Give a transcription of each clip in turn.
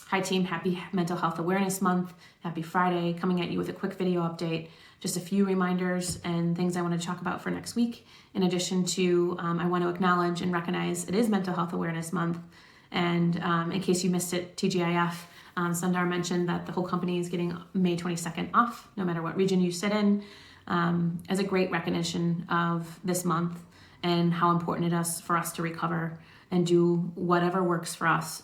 Hi team, happy Mental Health Awareness Month. Happy Friday, coming at you with a quick video update. Just a few reminders and things I want to talk about for next week. In addition to, I want to acknowledge and recognize it is Mental Health Awareness Month. And in case you missed it, TGIF, Sundar mentioned that the whole company is getting May 22nd off, no matter what region you sit in, as a great recognition of this month and how important it is for us to recover and do whatever works for us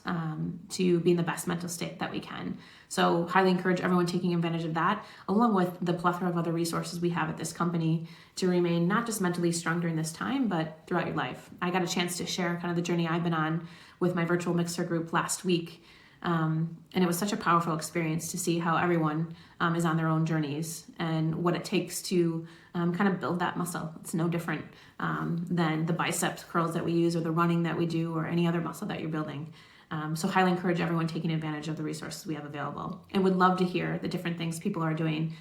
to be in the best mental state that we can. So highly encourage everyone taking advantage of that, along with the plethora of other resources we have at this company to remain not just mentally strong during this time, but throughout your life. I got a chance to share kind of the journey I've been on with my virtual mixer group last week. And it was such a powerful experience to see how everyone is on their own journeys and what it takes to kind of build that muscle. It's no different than the biceps curls that we use or the running that we do or any other muscle that you're building. So highly encourage everyone taking advantage of the resources we have available, and would love to hear the different things people are doing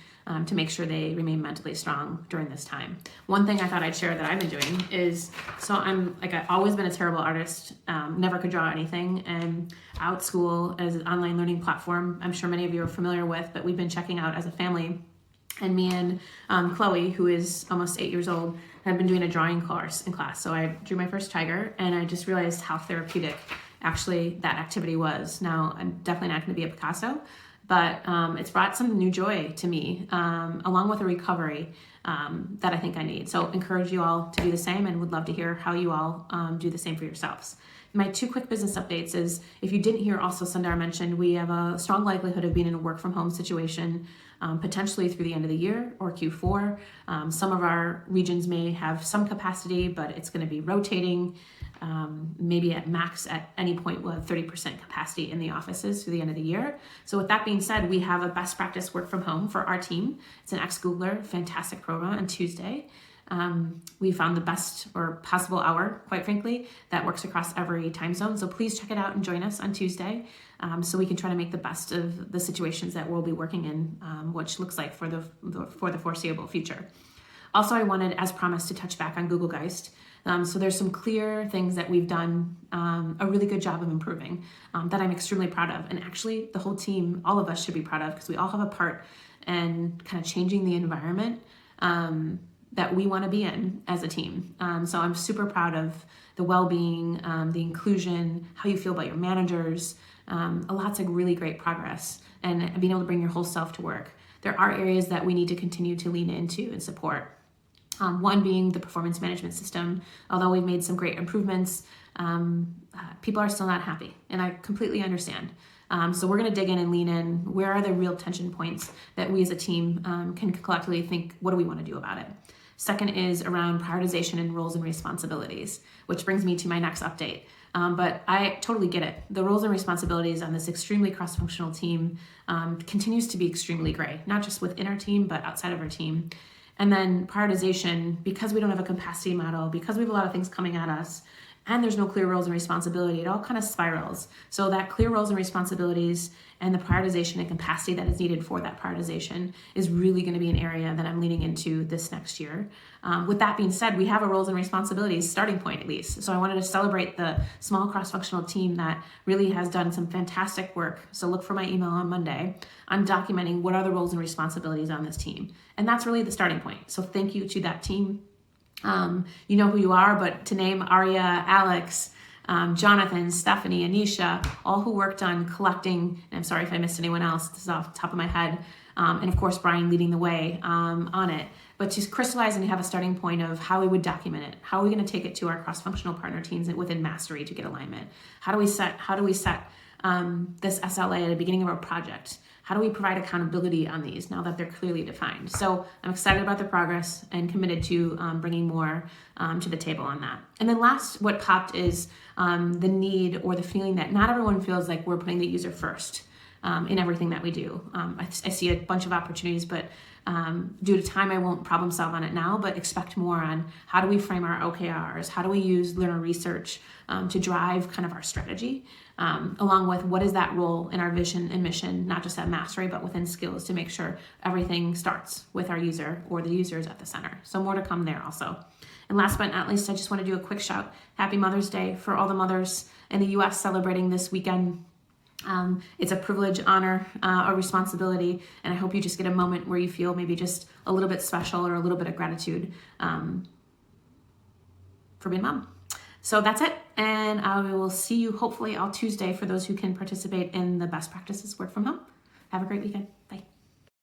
to make sure they remain mentally strong during this time. One thing I thought I'd share that I've been doing is, so I've always been a terrible artist, never could draw anything, and OutSchool as an online learning platform, I'm sure many of you are familiar with, but we've been checking out as a family. And me and Chloe, who is almost 8 years old, have been doing a drawing course in class. So I drew my first tiger, and I just realized how therapeutic actually that activity was. Now, I'm definitely not going to be a Picasso, but it's brought some new joy to me, along with a recovery that I think I need. So encourage you all to do the same, and would love to hear how you all do the same for yourselves. My two quick business updates is, if you didn't hear, also Sundar mentioned, we have a strong likelihood of being in a work from home situation, potentially through the end of the year or Q4. Some of our regions may have some capacity, but it's going to be rotating. Maybe at max at any point we'll have 30% capacity in the offices through the end of the year. So with that being said, we have a best practice work from home for our team. It's an ex-Googler, fantastic program on Tuesday. We found the best or possible hour, quite frankly, that works across every time zone. So please check it out and join us on Tuesday, so we can try to make the best of the situations that we'll be working in, which looks like for the foreseeable future. Also, I wanted, as promised, to touch back on Google Geist. So there's some clear things that we've done a really good job of improving that I'm extremely proud of. And actually, the whole team, all of us should be proud of, because we all have a part in kind of changing the environment that we want to be in as a team. So I'm super proud of the well-being, the inclusion, how you feel about your managers, lots of really great progress, and being able to bring your whole self to work. There are areas that we need to continue to lean into and support. One being the performance management system. Although we've made some great improvements, people are still not happy, and I completely understand. So we're going to dig in and lean in. Where are the real tension points that we as a team can collectively think, what do we want to do about it? Second is around prioritization and roles and responsibilities, which brings me to my next update. But I totally get it. The roles and responsibilities on this extremely cross-functional team continues to be extremely gray, not just within our team, but outside of our team. And then prioritization, because we don't have a capacity model, because we have a lot of things coming at us, and there's no clear roles and responsibility, it all kind of spirals. So that clear roles and responsibilities and the prioritization and capacity that is needed for that prioritization is really going to be an area that I'm leaning into this next year. With that being said, we have a roles and responsibilities starting point, at least. So I wanted to celebrate the small cross-functional team that really has done some fantastic work. So look for my email on Monday on documenting what are the roles and responsibilities on this team. And that's really the starting point. So thank you to that team. You know who you are, but to name Arya, Alex, Jonathan, Stephanie, Anisha, all who worked on collecting, and I'm sorry if I missed anyone else, this is off the top of my head, and of course Brian leading the way on it, but to crystallize and have a starting point of how we would document it. How are we going to take it to our cross-functional partner teams within Mastery to get alignment? How do we set this SLA at the beginning of our project? How do we provide accountability on these now that they're clearly defined? So I'm excited about the progress and committed to bringing more to the table on that. And then last, what popped is the need or the feeling that not everyone feels like we're putting the user first in everything that we do. I see a bunch of opportunities, but due to time, I won't problem solve on it now, but expect more on how do we frame our OKRs? How do we use learner research to drive kind of our strategy? Along with what is that role in our vision and mission, not just at Mastery, but within Skills, to make sure everything starts with our user or the users at the center. So more to come there also. And last but not least, I just want to do a quick shout. Happy Mother's Day for all the mothers in the US celebrating this weekend. It's a privilege, honor, a responsibility, and I hope you just get a moment where you feel maybe just a little bit special or a little bit of gratitude for being a mom. So that's it, and I will see you hopefully all Tuesday for those who can participate in the best practices work from home. Have a great weekend. Bye.